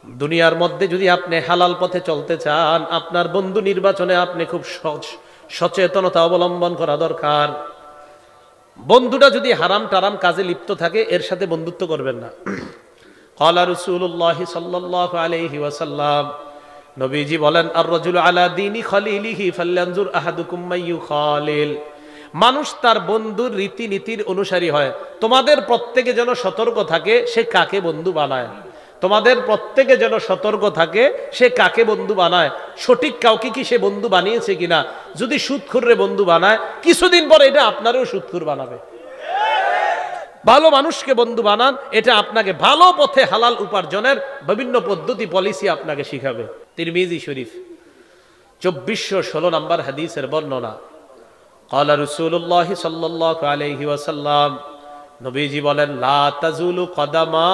দুনিয়ার মধ্যে যদি আপনি হালাল পথে চলতে চান, আপনার বন্ধু নির্বাচনে আপনি খুব সচেতনতা অবলম্বন করা দরকার। বন্ধুটা যদি হারাম টারাম কাজে লিপ্ত থাকে, এর সাথে বন্ধুত্ব করবেন না। ক্বালা রাসূলুল্লাহ সাল্লাল্লাহু আলাইহি ওয়াসাল্লাম, নবীজি বলেন, আর রাজুলু আলা দীনি খলিলিহি ফালয়ানজুর আহাদুকুম মাইয়ুখালিল। মানুষ তার বন্ধুর রীতিনীতির অনুসারী হয়। তোমাদের প্রত্যেকে যেন সতর্ক থাকে সে কাকে বন্ধু বানায়। তোমাদের প্রত্যেকে যেন সতর্ক থাকে সে কাকে বন্ধু বানায়, সঠিক কাউকে কি সে বন্ধু বানিয়েছে কিনা। যদি সুদখোররে বন্ধু বানায়, কিছুদিন পর এটা আপনারও সুদখোর বানাবে। ভালো মানুষকে বন্ধু বানান, এটা আপনাকে ভালো পথে হালাল উপার্জনের বিভিন্ন পদ্ধতি পলিসি আপনাকে শিখাবে। তিরমিজি শরীফ 2416 নম্বর হাদিসের বর্ণনা। ক্বালা রাসূলুল্লাহ সাল্লাল্লাহু আলাইহি ওয়াসাল্লাম, নবীজি বলেন, লা তাজুলু কদামা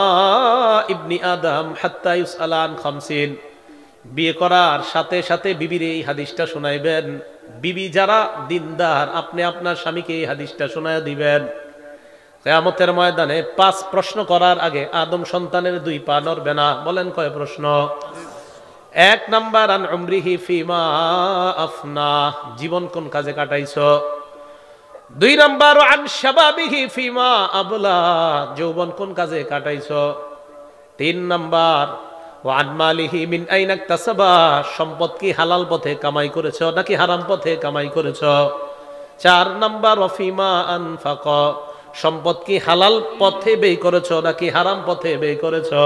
ইবনি আদম হাত্তা ইউসআলা আন খামসিন। বিয়ে করার সাথে সাথে বিবির এই হাদিসটা শোনাইবেন। বিবি যারা দিনদার, আপনি আপনার স্বামীকে এই হাদিসটা শোনায় দিবেন। কিয়ামতের ময়দানে 5 প্রশ্ন করার আগে আদম সন্তানের 2 পা নড়বে না। বলেন কয় প্রশ্ন? 1 নাম্বার, আন উমরিহি ফিমা আফনা, জীবন কোন কাজে কাটাইছো। 2 নাম্বার, আন শাবাবিহি ফিমা আবলা, যৌবন কোন কাজে কাটাইছো। 3 নাম্বার, ওয়া আন মালিহি মিন আইনা ইকতাসাবা, সম্পদ কি হালাল পথে কামাই করেছো নাকি হারাম পথে কামাই করেছো। 4 নাম্বার, ওয়া ফিমা আনফাকা, সম্পদ কি হালাল পথে ব্যয় করেছো নাকি হারাম পথে ব্যয় করেছো।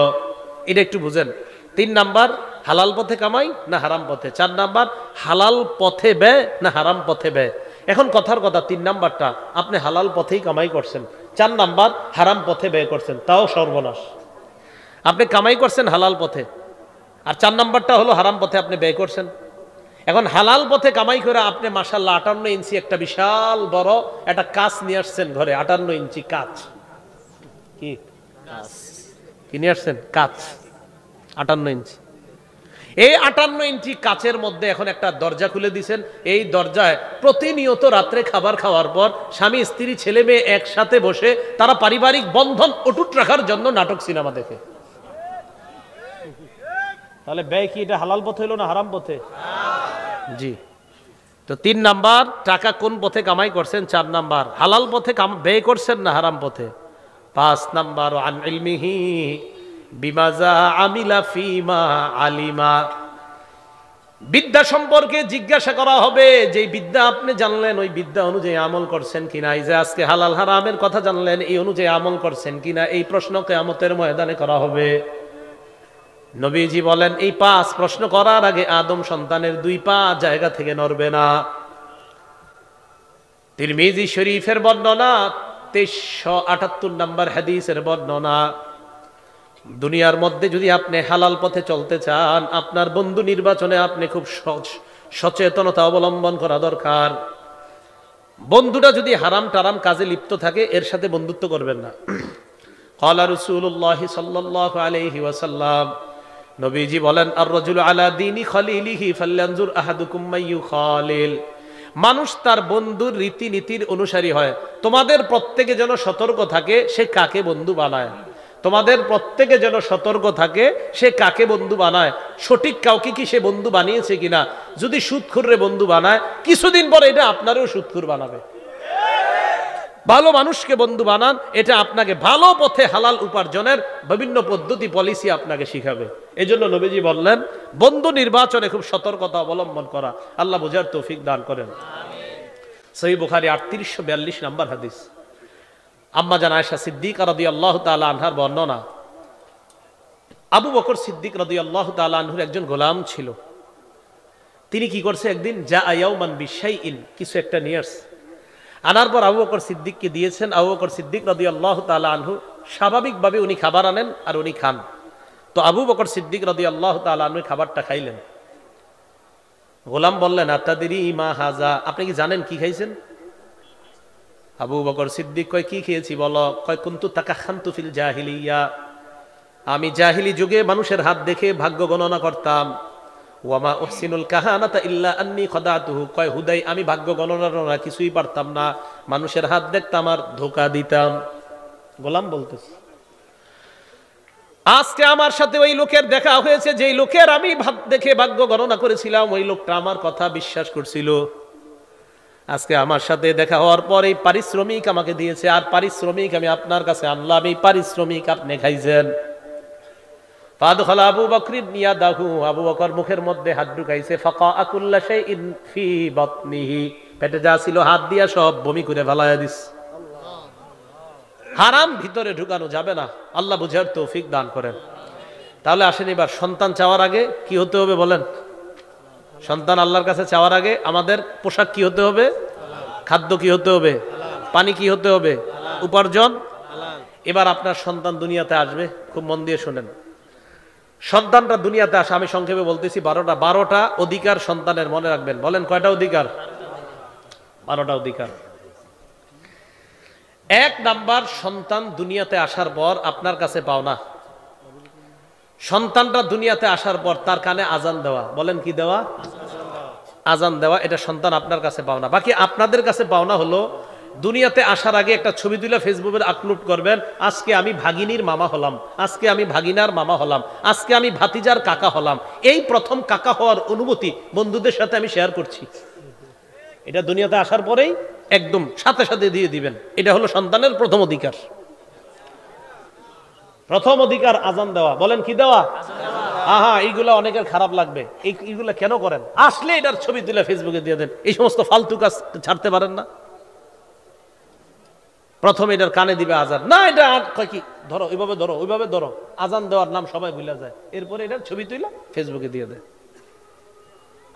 এটা একটু বুঝেন। 3 নাম্বার, হালাল পথে কামাই না হারাম পথে। 4 নাম্বার, হালাল পথে ব্যয় না হারাম পথে ব্যয়। এখন কথার কথা, 3 নাম্বারটা আপনি হালাল পথেই কামাই করছেন, 4 নাম্বার হারাম পথে ব্যয় করছেন, তাও সর্বনাশ। আপনি কামাই করছেন হালাল পথে, আর 4 নাম্বারটা হলো হারাম পথে আপনি ব্যয় করছেন। এখন হালাল পথে কামাই করে আপনি মাশাআল্লাহ 58 ইঞ্চি একটা বিশাল বড় একটা কাচ নিয়ে আসছেন ঘরে। 58 ইঞ্চি কাচ, কি নিয়ে আসছেন? কাচ 58 ইঞ্চি। এই 58 ইঞ্চি কাচের মধ্যে এখন একটা দরজা খুলে দিয়েছেন। এই দরজায় প্রতিনিয়ত রাত্রে খাবার খাওয়ার পর স্বামী স্ত্রী ছেলে মেয়ে একসাথে বসে তারা পারিবারিক বন্ধন অটুট রাখার জন্য নাটক সিনেমা দেখে। তাহলে ব্যয় কি এটা হালাল পথে হলো না হারাম পথে? জি। তো 3 নাম্বার, টাকা কোন পথে কামাই করছেন। 4 নাম্বার, হালাল পথে ব্যয় করছেন না হারাম পথে। 5 নাম্বার, আন ইলমিহি বিমাজা আমিলা ফিমা আলিমা, বিদ্যা সম্পর্কে জিজ্ঞাসা করা হবে। যে বিদ্যা আপনি জানলেন ওই বিদ্যা অনুযায়ী আমল করছেন কিনা। এই যে আজকে হালাল হারামের কথা জানলেন, এই অনুযায়ী আমল করছেন কিনা, এই প্রশ্ন কিয়ামতের ময়দানে করা হবে। নবীজি বলেন, এই 5 প্রশ্ন করার আগে আদম সন্তানের 2 পা জায়গা থেকে নড়বে না। তিরমিজি শরীফের বর্ণনা, 2378 নম্বর হাদিসের বর্ণনা। দুনিয়ার মধ্যে যদি আপনি হালাল পথে চলতে চান, আপনার বন্ধু নির্বাচনে আপনি খুব সচেতনতা অবলম্বন করা দরকার। বন্ধুটা যদি হারাম টারাম কাজে লিপ্ত থাকে, এর সাথে বন্ধুত্ব করবেন না। ক্বালা রাসূলুল্লাহ সাল্লাল্লাহু আলাইহি ওয়াসাল্লাম, নবীজি বলেন, আর রাজুলু আলা দীনি খলিলিহি ফালয়ানজুর আহাদুকুম মাইয়ুখালিল। মানুষ তার বন্ধুর রীতিনীতির অনুসারী হয়। তোমাদের প্রত্যেকে যেন সতর্ক থাকে সে কাকে বন্ধু বানায়। তোমাদের প্রত্যেকে যেন সতর্ক থাকে সে কাকে বন্ধু বানায়, সঠিক কাউকে কি সে বন্ধু বানিয়েছে কিনা। যদি সুদখোররে বন্ধু বানায়, কিছুদিন পর এটা আপনারও সুদখোর বানাবে। ভালো মানুষকে বন্ধু বানান, এটা আপনাকে ভালো পথে হালাল উপার্জনের বিভিন্ন পদ্ধতি পলিসি আপনাকে শিখাবে। এই জন্য নবীজি বললেন, বন্ধু নির্বাচনে খুব সতর্কতা অবলম্বন করা। আল্লাহ বুঝার তৌফিক দান করেন। সহিহ বুখারী 3842 নম্বর হাদিস। আম্মা জান আয়েশা সিদ্দিকা রাদিয়াল্লাহু তাআলা আনহার বর্ণনা। আবু বকর সিদ্দিক রাদিয়াল্লাহু তাআলা আনহুর একজন গোলাম ছিল। তিনি কি করছে, একদিন যা ইয়াউমান বিশাইইন, কিছু একটা নিয়ে আসছে। আনার পর আবু বকর সিদ্দিককে দিয়েছেন। আবু বকর সিদ্দিক রাদিয়াল্লাহু তাআলা আনহু স্বাভাবিকভাবে উনি খাবার আনেন আর উনি খান। তো আবু বকর সিদ্দিক রাদিয়াল্লাহু তাআলা আনহু খাবারটা খাইলেন। গোলাম বললেন, আতাদরি মা হাজা, আপনি কি জানেন কি খাইছেন? আবু বকর সিদ্দিক কয়, কি খেয়েছি বলো? কয়, কুনতু তাকাখানতু ফিল জাহিলিয়া, আমি জাহিলি যুগে মানুষের হাত দেখে ভাগ্য গণনা করতাম। ওয়ামা উহসিনুল কাহানাতা ইল্লা আন্নী খাদাতুহু, কয় হুদাই আমি ভাগ্য গণনা কিছুই পারতাম না, মানুষের হাত দেখতাম আর ধোঁকা দিতাম। গোলাম বলতেছে। আজকে আমার সাথে ওই লোকের দেখা হয়েছে, যেই লোকের আমি দেখে ভাগ্য গণনা করেছিলাম, ওই লোকটা আমার কথা বিশ্বাস করছিল। আজকে আমার সাথে দেখা হওয়ার পর এই পারিশ্রমিক আমাকে দিয়েছে, আর পারিশ্রমিক আমি আপনার কাছে আনলাম, এই পারিশ্রমিক আপনি খাইছেন। ফাদখালা আবু বকর ইয়াদাহু, আবু বকর মুখের মধ্যে হাত ঢুকাইছে। ফাকা কুল্লা শাইইন ফি বাতনিহি, পেটে যা ছিল হাত দিয়া সব বমি করে ফেলায়া দিস। হারাম ভিতরে ঢুকানো যাবে না, আল্লাহ বুঝার তৌফিক দান করেন। তাহলে আসেন এবার সন্তান চাওয়ার আগে কি হতে হবে বলেন? সন্তান আল্লাহর কাছে চাওয়ার আগে আমাদের পোশাক কি হতে হবে? খাদ্য কি হতে হবে? পানি কি হতে হবে? উপার্জন। এবার আপনার সন্তান দুনিয়াতে আসবে, খুব মন দিয়ে শুনেন। সন্তানটা দুনিয়াতে আসে, আমি সংক্ষেপে বলতেছি 12টা অধিকার সন্তানের, মনে রাখবেন। বলেন কয়টা অধিকার? 12টা অধিকার। 1 নাম্বার, সন্তান দুনিয়াতে আসার পর আপনার কাছে পাওনা। সন্তানটা দুনিয়াতে আসার পর তার কানে আজান দেওয়া। বলেন কি দেওয়া? আজান দেওয়া। এটা সন্তান আপনার কাছে পাওনা। বাকি আপনাদের কাছে পাওনা হলো দুনিয়াতে আসার আগে একটা ছবি তুলে ফেসবুকে আপলোড করবেন, আজকে আমি ভাগিনীর মামা হলাম, আজকে আমি ভাগিনার মামা হলাম, আজকে আমি ভাতিজার কাকা হলাম। এই প্রথম কাকা হওয়ার অনুভূতি বন্ধুদের সাথে আমি শেয়ার করছি। এটা দুনিয়াতে আসার পরেই একদম সাথে সাথে দিয়ে দিবেন। এটা হলো সন্তানের প্রথম অধিকার। প্রথম অধিকার আজান দেওয়া। বলেন কি দেওয়া? আহা, এইগুলা অনেকের খারাপ লাগবে। এইগুলা কেন করেন? আসলে এটার ছবি তুলে ফেসবুকে দিয়ে দেন। এই সমস্ত ফালতু কাজ ছাড়তে পারেন না? প্রথমে এটার কানে দিবে আজান, না এটা কি ধরো, ওইভাবে ধরো, ওইভাবে ধরো, আজান দেওয়ার নাম সবাই ভুলে যায়। এরপরে এটার ছবি তুলে ফেসবুকে দিয়ে দেয়।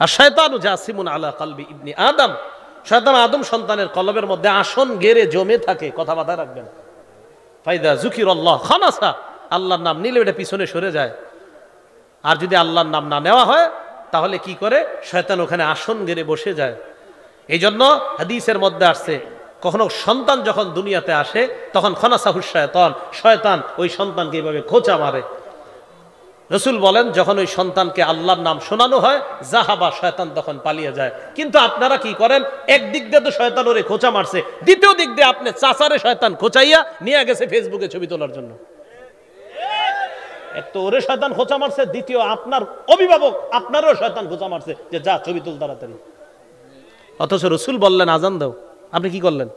আর শয়তানু জাসিমুন আলা কলবি ইবনি আদম, শয়তান আদম সন্তানের কলবের মধ্যে আসন গেড়ে জমে থাকে। কথা মাথায় রাখবেন। ফাইদা যুকিরাল্লাহ খানাসা, আল্লাহর নাম নিলে এটা পিছনে সরে যায়। আর যদি আল্লাহর নাম না নেওয়া হয় তাহলে কি করে? শয়তান ওখানে আসন গেড়ে বসে যায়। এই জন্য হাদিসের মধ্যে আসছে, কখনো সন্তান যখন দুনিয়াতে আসে তখন খনাসাহুশ শয়তান, শয়তান ওই সন্তানকে এইভাবে খোঁচা মারে। রাসূল বলেন, যখন ওই সন্তানকে আল্লাহর নাম শোনানো হয়, জাহাবা, শয়তান তখন পালিয়ে যায়। কিন্তু আপনারা কি করেন? একদিক দিয়ে তো শয়তান ওরে খোঁচা মারছে, দ্বিতীয় দিক দিয়ে আপনি চাচারে শয়তান খোঁচাইয়া নিয়ে গেছে ফেসবুকে ছবি তোলার জন্য। এক তো ওরে শয়তান খোঁচা মারছে, দ্বিতীয় আপনার অভিভাবক আপনারও শয়তান খোঁচা মারছে যে যা ছবি তুল তাড়াতাড়ি। অথচ রাসূল বললেন আজান দাও, আপনি কি করলেন?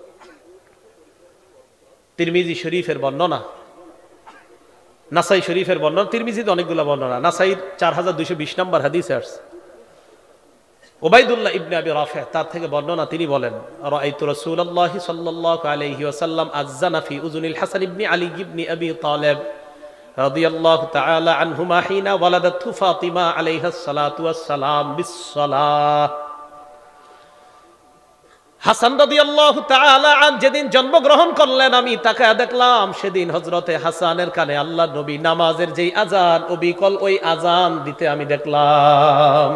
তিরমিজি শরীফের বর্ণনা, নাসাই শরীফের বর্ণনা, তিরমিজিতে অনেকগুলো বর্ণনা, নাসাইর 4220 নম্বর হাদিসে আসছে। উবাইদুল্লাহ ইবনে আবি রাফি তার থেকে বর্ণনা, তিনি বলেন, রাআইতু রাসূলুল্লাহি সাল্লাল্লাহু আলাইহি ওয়াসাল্লাম আযানা ফি উযুনিল হাসান ইবনে আলী ইবনে আবি তালিব রাদিয়াল্লাহু তাআলা আনহুমা হিনা ওয়ালাদাতহু ফাতিমা আলাইহাস সালাতু ওয়াস সালাম বিস-সালাহ। হাসান রাদিয়াল্লাহু তাআলা আন যেদিন জন্মগ্রহণ করলেন, আমি তাকায় দেখলাম সেদিন হযরতে হাসানের কানে আল্লাহর নবী নামাজের যেই আজান, অবিকল ওই আজান দিতে আমি দেখলাম।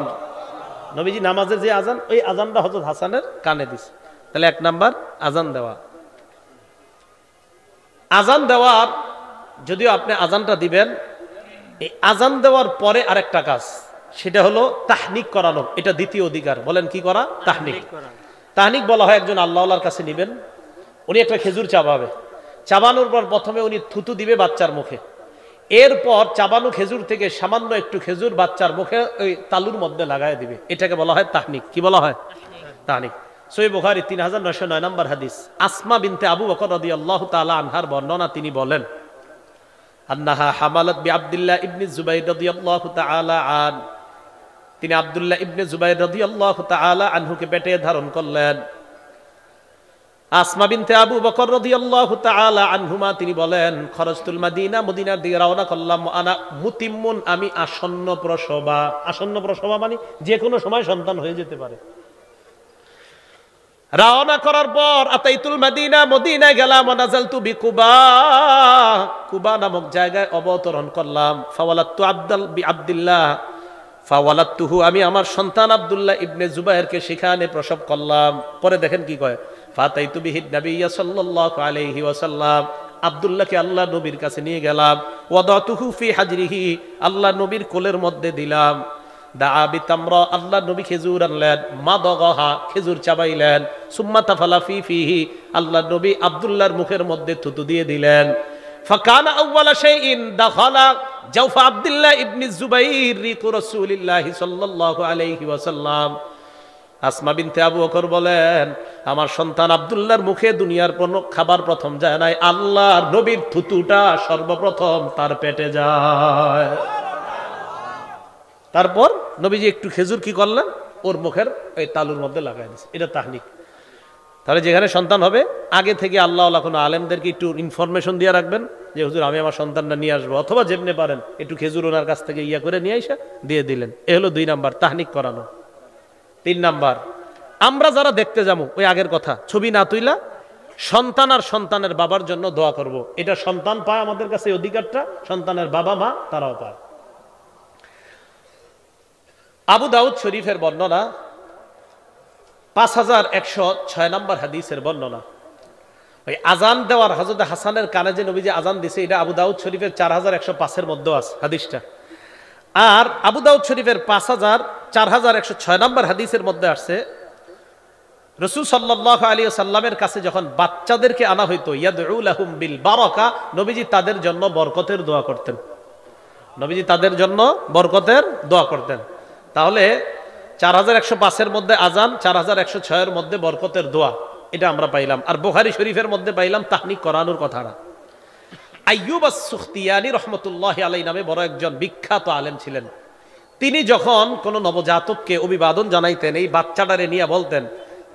নবীজি নামাজের যে আজান, ওই আজানটা হযরত হাসানের কানে দিছে। তাহলে 1 নাম্বার আজান দেওয়া। আজান দেওয়ার, যদিও আপনি আজানটা দিবেন, এই আজান দেওয়ার পরে আরেকটা কাজ, সেটা হলো তাহনিক করানো। এটা দ্বিতীয় অধিকার। বলেন কি করা? তাহনিক। তাহনিক বলা হয়, একজন আল্লাহওয়ালার কাছে নিবেন, উনি একটা খেজুর চাবাবে, চাবানোর পর প্রথমে উনি থুতু দিবে বাচ্চার মুখে, এরপর চাবানো খেজুর থেকে সামান্য একটু খেজুর বাচ্চার মুখে ওই তালুর মধ্যে লাগায় দিবে। এটাকে বলা হয় তাহনিক। কি বলা হয়? তাহনিক। সহিহ বুখারী 3909 নম্বর হাদিস, আসমা বিনতে আবু বকর রাদিয়াল্লাহু তাআলা আনহার বর্ণনা, তিনি বলেন, আন্নাহা হামালাত বিআব্দুল্লাহ ইবনে জুবাইর রাদিয়াল্লাহু তাআলা আন, তিনি আব্দুল্লাহ ইবনে জুবাইর রাদিয়াল্লাহু তাআলা আনহুকে পেটে ধারণ করলেন। আসমা বিনতে আবু বকর রাদিয়াল্লাহু তাআলা আনহুমা, তিনি বলেন, খরজতুল মাদিনা, মদিনার দিকে রওনা করলাম, আনা মুতিম্মুন, আমি আসন্ন প্রসবা। আসন্ন প্রসবা মানে যে কোনো সময় সন্তান হয়ে যেতে পারে। রওনা করার পর আতাইতুল মাদিনা, মদিনায় গেলাম, নাযালতু বিকুবা, কুবা নামক জায়গায় অবতরণ করলাম। ফাওয়ালাতু আব্দুল্লাহ ফাওয়ালাতুহু, আমি আমার সন্তান আব্দুল্লাহ ইবনে জুবাইরকে সেখানে প্রসব করলাম। পরে দেখেন কি কয়, ফাতাইতু বিহি নবিয়্য সাল্লাল্লাহু আলাইহি ওয়াসাল্লাম, আব্দুল্লাহকে আল্লাহ নবীর কাছে নিয়ে গেলাম। ওয়াদাতুহু ফি হাজরিহি, আল্লাহ নবীর কোলের মধ্যে দিলাম। দাআ বিতামরা, আল্লাহ নবী খেজুর আনলেন, মাদগাহা, খেজুর চাবাইলেন। সুম্মা তাফালা ফিহি, আল্লাহ নবী আব্দুল্লাহর মুখের মধ্যে থুতু দিয়ে দিলেন। ফাকানা আউওয়ালা শাইইন দাখালা জাওফা আব্দুল্লাহ ইবনে জুবাইর রিকু রাসূলিল্লাহ সাল্লাল্লাহু আলাইহি ওয়াসাল্লাম। আসমা বিনতে আবু বকর বলেন, আমার সন্তান আব্দুল্লাহর মুখে দুনিয়ার কোন খাবার প্রথম যায় নাই, আল্লাহর নবীর থুতুটা সর্বপ্রথম তার পেটে যায়। তারপর নবীজি একটু খেজুর কি করলেন, ওর মুখের ওই তালুর মধ্যে লাগাই দিয়েছে। এটা তাহনিক। তাহলে যেখানে সন্তান হবে আগে থেকে আল্লাহ কোনো আলেমদেরকে একটু ইনফরমেশন দিয়ে রাখবেন যে হুজুর আমি আমার সন্তানটা নিয়ে আসবো, অথবা যেমনি পারেন একটু খেজুর ওনার কাছ থেকে ইয়া করে নিয়ে এসে দিয়ে দিলেন। এ হলো 2 নাম্বার, তাহনিক করানো। 3 নাম্বার, আমরা যারা দেখতে যাবো ওই আগের কথা, ছবি না তুইলা সন্তান আর সন্তানের বাবার জন্য দোয়া করব। এটা সন্তান পায় আমাদের কাছে এই অধিকারটা, সন্তানের বাবা মা তারাও পায়। আবু দাউদ শরীফের বর্ণনা 5106 নম্বর হাদিসের বর্ণনা। ওই আজান দেওয়ার হযরত হাসানের কানে যে নবীজি আজান দিছে, এটা আবু দাউদ শরীফের 4105 মধ্যে আছে হাদিসটা। আর আবু দাউদ শরীফের 4106 নম্বর হাদিসের মধ্যে আসছে, রাসূল সাল্লাল্লাহু আলাইহি ওয়াসাল্লামের কাছে যখন বাচ্চাদেরকে আনা হইতো, ইয়াদউ লাহুম বিল বারাকা, নবীজি তাদের জন্য বরকতের দোয়া করতেন। নবীজি তাদের জন্য বরকতের দোয়া করতেন। তাহলে 4105 মধ্যে আজান, 4106 মধ্যে বরকতের দোয়া, এটা আমরা পাইলাম। আর বুখারী শরীফের মধ্যে পাইলাম তাহনিক করানোর কথাটা। আইয়ুব আস-সুখতিয়ানি রাহমাতুল্লাহি আলাইহি নামে বড় একজন বিখ্যাত আলেম ছিলেন। তিনি যখন কোন নবজাতককে অভিবাদন জানাইতেন, এই বাচ্চাটারে নিয়ে বলতেন,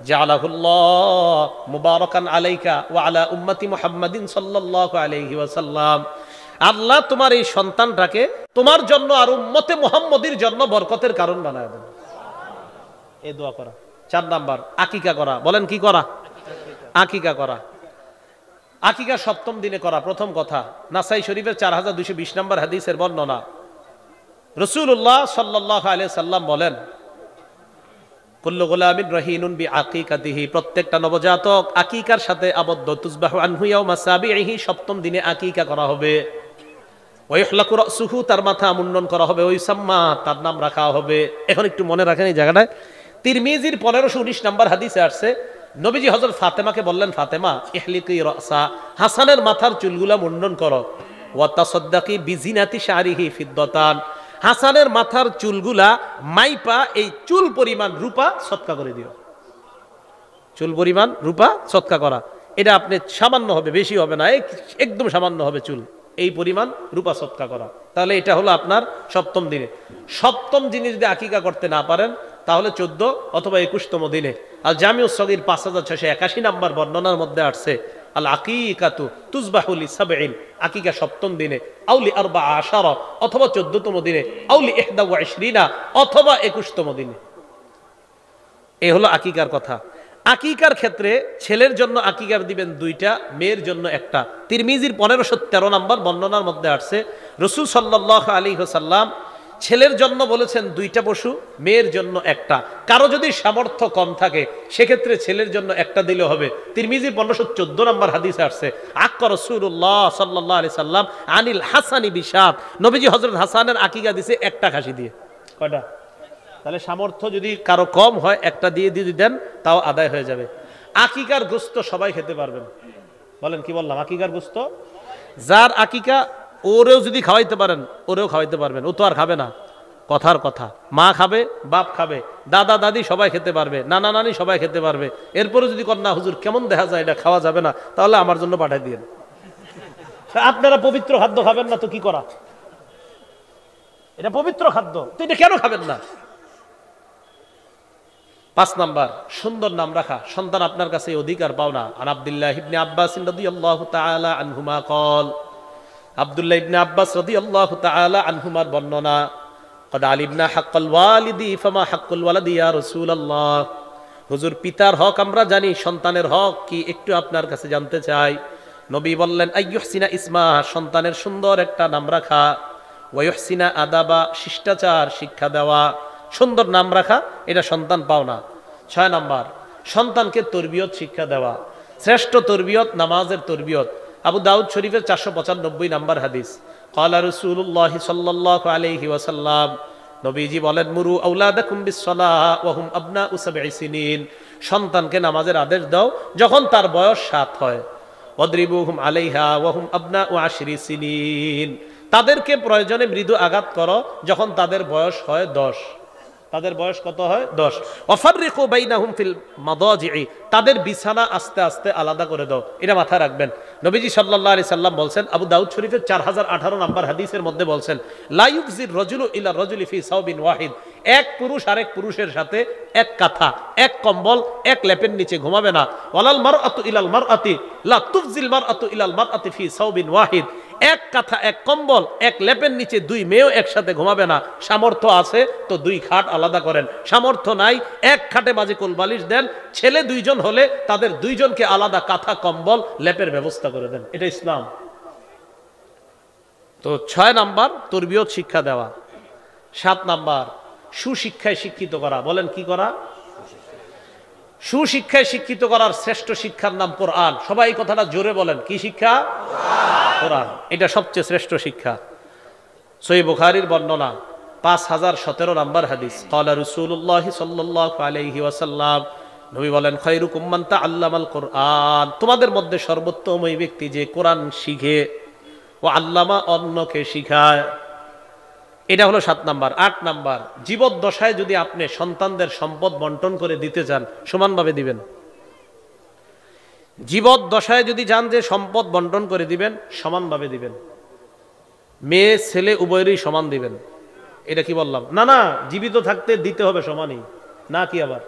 জাআলাহুল্লাহ মুবারাকান আলাইকা ওয়া আলা উম্মতি মুহাম্মাদিন সাল্লাল্লাহু আলাইহি ওয়াসাল্লাম, আল্লাহ তোমার এই সন্তানটাকে তোমার জন্য আর উম্মতে মুহাম্মদীর জন্য বরকতের কারণ বানায় দেন। এই দোয়া করা। 4 নাম্বার, আকিকা করা। বলেন কি করা? আকিকা করা। আকিকা 7ম দিনে করা। প্রথম কথা, নাসাই শরীফের 4220 নম্বর হাদিসের বর্ণনা। রাসূলুল্লাহ সাল্লাল্লাহু আলাইহি সাল্লাম বলেন, কুল্লু গুলামিন রাহিনুন বিআকিকাতিহি, প্রত্যেকটা নবজাতক আকিকার সাথে আবদ্ধ। তুসবাহু আনহু ইয়াউমা সাবিহি, 7ম দিনে আকিকা করা হবে। ওয়া ইহলাকু রাসুহু, তার মাথা মুন্ডন করা হবে। ওয়া ইউসাম্মা, তার নাম রাখা হবে। এখন একটু মনে রাখেন এই জায়গাটায়, তিরমিজির 1519 নম্বর হাদিসে আসছে, নবীজি হযরত ফাতেমাকে বললেন, ফাতেমা ইহলিকি রাসা, হাসানের মাথার চুলগুলা মুন্ডন করো। ওয়া তাসাদ্দাকি বিজিনাতি শারিহি ফিদ্দাতান, হাসানের মাথার চুলগুলা মাইপা এই চুল পরিমাণ রূপা সদকা করে দিও। চুল পরিমাণ রূপা সদকা করা, এটা আপনি সামান্য হবে, বেশি হবে না, একদম সামান্য হবে চুল, এই পরিমাণ রূপা সদকা করা। তাহলে এটা হলো আপনার 7ম দিনে। 7ম দিনে যদি আকিকা করতে না পারেন তাহলে 14 অথবা 21তম দিনে। আর জামিউস সগীর 5681 নম্বর বর্ণনার মধ্যে আসছে, আল আকিকাতু তুজবাহু লিসাবঈন, আকিকা 7ম দিনে, আউলি 14 অথবা 14তম দিনে, আউলি 21 অথবা 21তম দিনে। এই হলো আকিকার কথা। আকিকার ক্ষেত্রে ছেলের জন্য আকিকার দিবেন 2টা, মেয়ের জন্য 1টা। তিরমিজির 1513 নম্বর বর্ণনার মধ্যে আসছে, রাসূল সাল্লাল্লাহু আলাইহি ওয়াসাল্লাম ছেলের জন্য বলেছেন 2টা পশু, মেয়ের জন্য 1টা। কারো যদি সামর্থ্য কম থাকে সেক্ষেত্রে ছেলের জন্য 1টা দিলে হবে। তিরমিজির 1514 নম্বর হাদিসে আসছে, আক্কা রাসূলুল্লাহ সাল্লাল্লাহু আলাইহি সাল্লাম আনিল হাসানি বিশাত, নবীজি হযরত হাসানের আকিকা দিয়েছে 1টা খাসি দিয়ে। কয়টা? তাহলে সামর্থ্য যদি কারো কম হয় 1টা দিয়ে দেন, তাও আদায় হয়ে যাবে। আকিকার গোশত সবাই খেতে পারবেন। বলেন কি বললাম? আকিকার গোশত যার আকিকা, ওরেও যদি খাওয়াইতে পারেন ওরেও খাওয়াইতে পারবেন। ও তো আর খাবে না, কথার কথা। মা খাবে, বাপ খাবে, দাদা দাদি সবাই খেতে পারবে, নানা নানি সবাই খেতে পারবে। এরপরে যদি কন্যা হুজুর কেমন দেখা যায়, এটা খাওয়া যাবে না, তাহলে আমার জন্য পাঠিয়ে দিন। আপনারা পবিত্র খাদ্য খাবেন না তো কি করা? এটা পবিত্র খাদ্য, তো এটা কেন খাবেন না? 5 নাম্বার, সুন্দর নাম রাখা। সন্তান আপনার কাছে অধিকার পাওনা। আন আব্দুল্লাহ ইবনে আব্বাস রাদিয়াল্লাহু তাআলা আনহুমা قال, আব্দুল্লাহ ইবনে আব্বাস রাদিয়াল্লাহু তাআলা আনহুমার বর্ণনা, قد علمنا حق الوالد فما حق الولد يا رسول الله, হুজুর পিতার হক আমরা জানি, সন্তানের হক কি একটু আপনার কাছে জানতে চাই। নবী বললেন, আইয়ুহসিনা ইসমা, সন্তানের সুন্দর একটা নাম রাখা, ওয়ায়ুহসিনা আদাবা, শিষ্টাচার শিক্ষা দেওয়া। সুন্দর নাম রাখা এটা সন্তান পাওনা। 6 নাম্বার, সন্তানকে তরবিয়ত শিক্ষা দেওয়া। শ্রেষ্ঠ তরবিয়ত নামাজের তরবিয়ত। আবু দাউদ শরীফের 495 নাম্বার হাদিস, ক্বালা রাসূলুল্লাহ সাল্লাল্লাহু আলাইহি ওয়াসাল্লাম, নবীজি বলেন, মুরু আওলাদাকুম বিসসালাহ ওয়া হুম আবনাউ 7 সিনিন, সন্তানকে নামাজের আদেশ দাও যখন তার বয়স 7 হয়। ওয়াদরিবুহুম আলাইহা ওয়া হুম আবনাউ 10 সিনিন, তাদেরকে প্রয়োজনে মৃদু আঘাত করো যখন তাদের বয়স হয় 10। তাদের বয়স কত হয়? 10। ওয়াফাররিকু বাইনাহুম ফিল মাদাজি'i, তাদের বিছানা আস্তে আস্তে আলাদা করে দাও। এটা মাথায় রাখবেন। নবীজি সাল্লাল্লাহু আলাইহি সাল্লাম বলছেন, আবু দাউদ শরীফের 4018 নম্বর হাদিসের মধ্যে বলছেন, লা ইউকজির রাজুলু ইলা রাজুলি ফি সাওবিন ওয়াহিদ, এক পুরুষ আরেক পুরুষের সাথে এক কাঁথা, এক কম্বল, এক লেপের নিচে ঘুমাবে না। ওয়ালাল মারআতু ইলাল মারআতি লা তুফজিল মারআতু ইলাল মারআতি ফি সাওবিন ওয়াহিদ, এক কাঁথা, এক কম্বল, এক লেপের নিচে দুই মেয়েও একসাথে ঘুমাবে না। সামর্থ্য আছে তো দুই খাট আলাদা করেন, সামর্থ্য নাই এক খাটে মাঝে কোলবালিশ দেন। ছেলে দুইজন হলে তাদের দুইজনকে আলাদা কাঁথা, কম্বল, লেপের ব্যবস্থা করে দেন। এটা ইসলাম। তো 6 নাম্বার তরবিয়ত শিক্ষা দেওয়া। 7 নাম্বার সুশিক্ষায় শিক্ষিত করা। বলেন কি করা? সুশিক্ষায় শিক্ষিত করার শ্রেষ্ঠ শিক্ষার নাম কোরআন। সবাই এই কথাটা জোরে বলেন, কি শিক্ষা? কোরআন। এটা সবচেয়ে শ্রেষ্ঠ শিক্ষা। সহিহ বুখারীর বর্ণনা 5017 নম্বর হাদিস, ক্বালা রাসূলুল্লাহ সাল্লাল্লাহু আলাইহি ওয়াসাল্লাম, নবী বলেন, খায়রুকুম মান তাআল্লামাল কোরআন, তোমাদের মধ্যে সর্বোত্তম ওই ব্যক্তি যে কোরআন শিখে ও আল্লামা, অন্যকে শিখায়। এটা হলো 7 নাম্বার। 8 নাম্বার, জীবদ্দশায় যদি আপনি সন্তানদের সম্পদ বন্টন করে দিতে চান, সমানভাবে দিবেন। জীবদ্দশায় যদি চান যে সম্পদ বন্টন করে দিবেন, সমানভাবে দিবেন। মেয়ে ছেলে উভয়েরই সমান দিবেন। এটা কি বললাম? না না, জীবিত থাকতে দিতে হবে সমানই। না কি আবার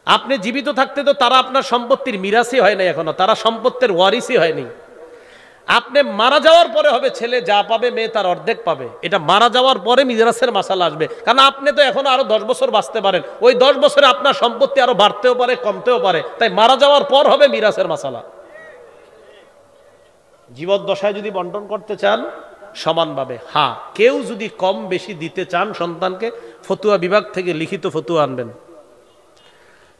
আপনি জীবিত থাকতে তো তারা আপনার সম্পত্তির মিরাসই হয় নাই এখনো, তারা সম্পত্তির ওয়ারিসই হয়নি। আপনি মারা যাওয়ার পরে হবে ছেলে যা পাবে মেয়ে তার অর্ধেক পাবে। এটা মারা যাওয়ার পরে মিরাসের মাসালা আসবে, কারণ আপনি তো এখন আরো 10 বছর বাঁচতে পারেন। ওই 10 বছরে আপনার সম্পত্তি আরো বাড়তেও পারে, কমতেও পারে। তাই মারা যাওয়ার পর হবে মিরাসের মাসালা। জীবদ্দশায় যদি বন্টন করতে চান সমানভাবে। হ্যাঁ, কেউ যদি কম বেশি দিতে চান সন্তানকে, ফতুয়া বিভাগ থেকে লিখিত ফতুয়া আনবেন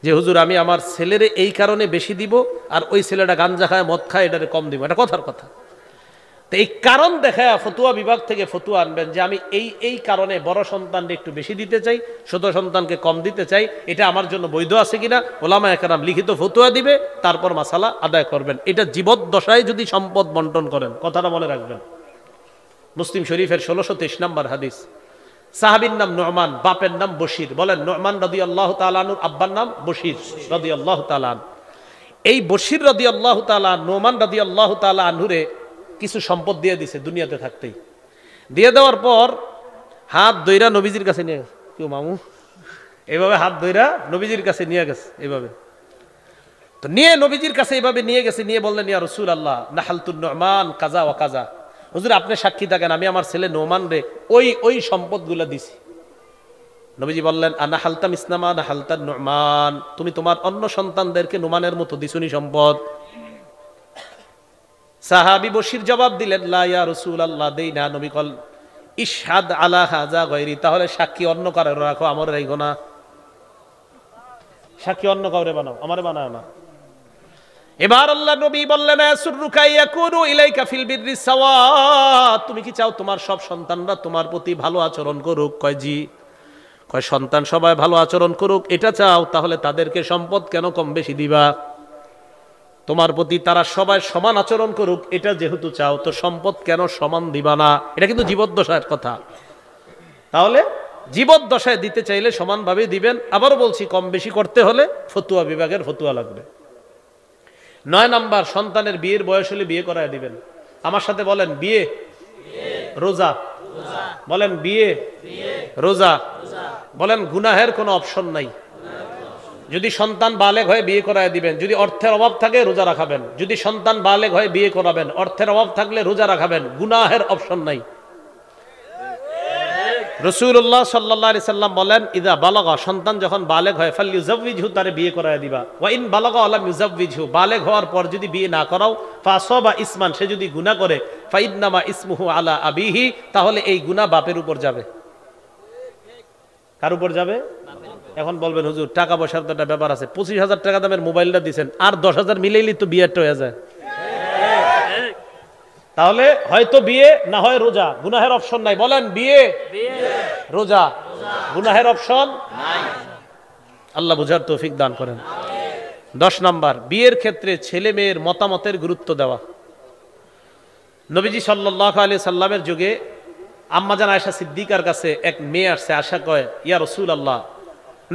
যে হুজুর আমি আমার ছেলেরে এই কারণে বেশি দিব আর ওই ছেলেটা গাঞ্জা খায়, মদ খায়, এটারে কম দিব। এটা কথার কথা। তো এই কারণ দেখায় ফতুয়া বিভাগ থেকে ফতুয়া আনবেন যে আমি এই কারণে বড় সন্তানকে একটু বেশি দিতে চাই, ছোট সন্তানকে কম দিতে চাই। এটা আমার জন্য বৈধ আছে কিনা ওলামায়ে কেরাম লিখিত ফতুয়া দিবে, তারপর মাসালা আদায় করবেন। এটা জীবদ্দশায় যদি সম্পদ বন্টন করেন। কথাটা মনে রাখবেন। মুসলিম শরীফের 1623 নম্বর হাদিস, সাহাবীর নাম নু'মান, বাপের নাম বশির। বলেন, নু'মান রাদিয়াল্লাহু তাআলা আনহুর আব্বার নাম বশির রাদিয়াল্লাহু তাআলা আনহু। এই বশির রাদিয়াল্লাহু তাআলা নু'মান রাদিয়াল্লাহু তাআলা আনহুরে কিছু সম্পদ দিয়ে দিছে দুনিয়াতে থাকতেই। দিয়ে দেওয়ার পর হাত ধইরা নবীজির কাছে নিয়ে গেছে। কেউ মামু এইভাবে হাত ধইরা নবীজির কাছে নিয়ে গেছে এইভাবে। তো নিয়ে নবীজির কাছে এইভাবে নিয়ে গেছে, নিয়ে বললেন, ইয়া রাসূলুল্লাহ নাহালতুন নু'মান কাজা ওয়া কাজা। হুজুর আপনি সাক্ষী থাকেন, আমি আমার ছেলে নোমান রে ওই সম্পদগুলা দিছি। নবীজি বললেন, আনা হালতাম ইসলামা না হালতান নু'মান, তুমি তোমার অন্য সন্তানদেরকে নোমানের মতো দিছুনি সম্পদ। সাহাবী বশির জবাব দিলেন, লা ইয়া রাসূলুল্লাহ, দেই না। নবী কল, ইশহাদ আলা হাযা গায়রি, তাহলে সাক্ষী অন্য কারো রাখো, আমার রাখো না। সাক্ষী অন্য কাউরে বানাও, আমারে বানাও না। এবার আল্লাহ নবী বললেন, আসুরুকা ইয়াকুনু ইলাইকা ফিল বিররি সাওয়া, তুমি কি চাও তোমার সব সন্তানরা তোমার প্রতি ভালো আচরণ করুক? কয় জি। কয় সন্তান সবাই ভালো আচরণ করুক এটা চাও, তাহলে তাদেরকে সম্পদ কেন কম বেশি দিবা? তোমার প্রতি তারা সবাই সমান আচরণ করুক এটা যেহেতু চাও, তো সম্পদ কেন সমান দিবা না? এটা কিন্তু জীবদ্দশার কথা। তাহলে জীবদ্দশায় দিতে চাইলে সমানভাবে দিবেন। আবারও বলছি, কম বেশি করতে হলে ফতুয়া বিভাগের ফতুয়া লাগবে। 9 নাম্বার, সন্তানের বিয়ের বয়স হলে বিয়ে করায় দিবেন। আমার সাথে বলেন, বিয়ে রোজা। বলেন, বিয়ে রোজা। বলেন, গুনাহের কোনো অপশন নাই। যদি সন্তান বালেগ হয় বিয়ে করায় দিবেন। যদি অর্থের অভাব থাকে রোজা রাখাবেন। যদি সন্তান বালেগ হয় বিয়ে করাবেন। অর্থের অভাব থাকলে রোজা রাখাবেন। গুনাহের অপশন নাই। রাসূলুল্লাহ সাল্লাল্লাহু আলাইহি সাল্লাম বলেন, ইযা বালাগা, সন্তান যখন বালেগ হয়, ফালইউযাওয়িজহু, তারে বিয়ে করায় দিবা। ওয়া ইন বালাগা ওয়া লাম ইউযাওয়িজহু, বালেগ হওয়ার পর যদি বিয়ে না করাও, ফাসাবা ইসমান, সে যদি গুনাহ করে, ফাইন্নামা ইসমুহু আলা আবিহি, তাহলে এই গুনাহ বাপের উপর যাবে। কার উপর যাবে? এখন বলবেন, হুজুর টাকা পয়সার তো একটা ব্যাপার আছে। 25,000 টাকা দামের মোবাইলটা দিবেন, আর 10,000 মিলাইলেই তো বিয়েটা হয়ে যায়। তাহলে হয়তো বিয়ে না হয় রোজা, গুনাহের অপশন নাই। বলেন, বিয়ে রোজা, গুনাহের অপশন নাই। আল্লাহ বুঝার তৌফিক দান করেন। 10 নাম্বার, বিয়ের ক্ষেত্রে ছেলে মেয়ের মতামতের গুরুত্ব দেওয়া। নবীজি সাল্লাল্লাহু আলাইহি সাল্লামের যুগে আম্মাজান আয়েশা সিদ্দিকার কাছে এক মেয়ে আসছে, আশা কয় ইয়া রাসূলুল্লাহ,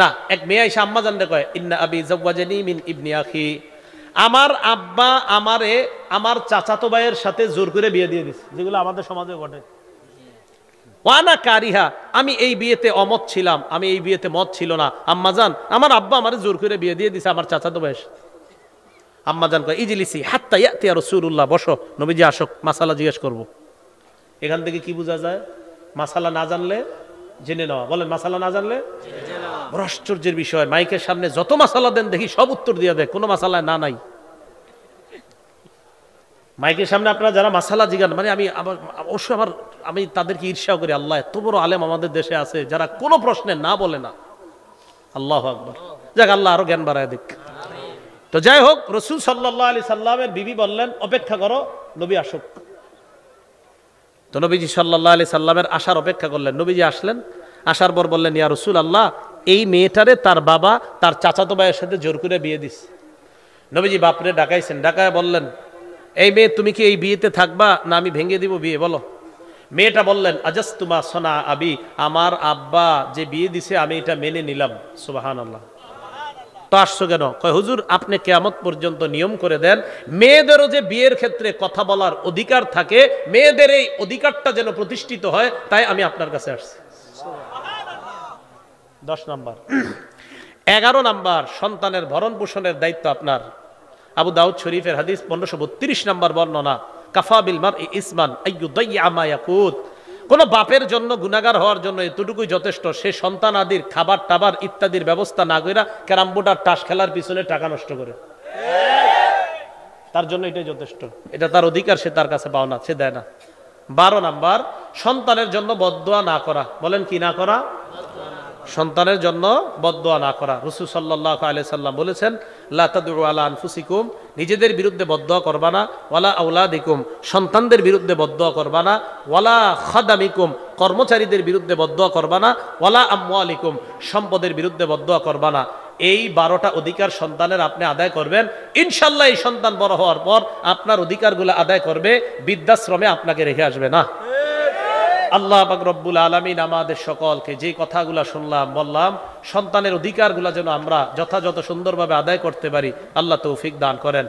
না এক মেয়ে আয়েশা আম্মাজানরে কয় ইন্না আবি যাওয়াজানি মিন ইবনি আখি, আমার আব্বা আমারে আমার চাচাতো ভাইয়ের সাথে জোর করে বিয়ে দিয়ে দিছে, যেগুলো আমাদের সমাজে ঘটে। ওয়ানা কারিহা, আমি এই বিয়েতে অমত ছিলাম, আমি এই বিয়েতে মত ছিল না আম্মাজান, আমার আব্বা আমারে জোর করে বিয়ে দিয়ে দিছে আমার চাচাতো ভাইয়ের। আম্মাজান কয় ইজলিসি হাত্তা ইয়াতি রাসূলুল্লাহ, বসো, নবীজি আসুক, মাসালা জিজ্ঞেস করব। এখান থেকে কি বোঝা যায়? মাসালা না জানলে জেনে নেওয়া। বলেন, মাসালা না জানলে বড় আশ্চর্যের বিষয়, মাইকের সামনে যত মাসালা দেন দেখি সব উত্তর দিয়ে দেয়, কোনো মাসালায় না নাই। মাইকের সামনে আপনারা যারা মাসালা জিগান, মানে আমি অবশ্যই আমি তাদেরকে ঈর্ষাও করি, আল্লাহ এত বড় আলেম আমাদের দেশে আছে যারা কোনো প্রশ্নে না বলে না। আল্লাহু আকবার, যাক আল্লাহ আরো জ্ঞান বাড়ায় দিক। তো যাই হোক, রাসূল সাল্লাল্লাহু আলাইহি সাল্লামের বিবি বললেন অপেক্ষা করো, নবী আসুক। তো নবীজি সাল্লাল্লাহু আলাইহি সাল্লামের আসার অপেক্ষা করলেন। নবীজি আসলেন, আসার পর বললেন ইয়া রাসূলুল্লাহ, এই মেয়েটারে তার বাবা তার চাচাতো ভাইয়ের সাথে জোর করে বিয়ে দিছে। নবীজি বাপরে ডাকাইছেন, ডাকায় বললেন এই মেয়ে তুমি কি এই বিয়েতে থাকবা না আমি ভেঙে দিব বিয়ে, বলো। মেয়েটা বললেন আজাস্তুমা সনা আবি, আমার আব্বা যে বিয়ে দিছে আমি এটা মেনে নিলাম। সুবহানাল্লাহ। তো আসছো কেন? কয় হুজুর আপনি কিয়ামত পর্যন্ত নিয়ম করে দেন মেয়েদেরও যে বিয়ের ক্ষেত্রে কথা বলার অধিকার থাকে, মেয়েদের এই অধিকারটা যেন প্রতিষ্ঠিত হয়, তাই আমি আপনার কাছে আসছি। 10 নাম্বার। 11 নাম্বার, সন্তানের ভরণ পোষণের দায়িত্ব আপনার। আবু দাউদ শরীফের হাদিস 1532 নাম্বার বর্ণনা, কাফা বিল মারই ইসমান আইয়ুদাইয়া মা ইয়াকুত, কোন বাপের জন্য গুনাহগার হওয়ার জন্য এতটুকুই যথেষ্ট, সে সন্তান আদির খাবার টাবার ইত্যাদির ব্যবস্থা না কইরা ক্যারাম বোর্ড আর তাস খেলার পিছনে টাকা নষ্ট করে, তার জন্য এটাই যথেষ্ট। এটা তার অধিকার, সে তার কাছে পাও না, সে দেয় না। 12 নাম্বার, সন্তানের জন্য বদদোয়া না করা। বলেন কি না করা? সন্তানের জন্য বদদোয়া না করা। রাসূল সাল্লাল্লাহু আলাইহি সাল্লাম বলেছেন লা তাদউ আলা আনফুসিকুম, নিজেদের বিরুদ্ধে বদদোয়া করবা না, ওয়ালা আওলাদিকুম, সন্তানদের বিরুদ্ধে বদদোয়া করবা না, ওয়ালা খাদামিকুম, কর্মচারীদের বিরুদ্ধে বদদোয়া করবা না, ওয়ালা আমওয়ালিকুম, সম্পদের বিরুদ্ধে বদদোয়া করবা না। এই 12টা অধিকার সন্তানের আপনি আদায় করবেন, ইনশাআল্লাহ এই সন্তান বড় হওয়ার পর আপনার অধিকারগুলো আদায় করবে, বৃদ্ধাশ্রমে আপনাকে রেখে আসবে না। আল্লাহ পাক রব্বুল আলামিন আমাদের সকলকে যে কথাগুলো শুনলাম বললাম, সন্তানের অধিকারগুলো যেন আমরা যথাযথ সুন্দরভাবে আদায় করতে পারি, আল্লাহ তৌফিক দান করেন।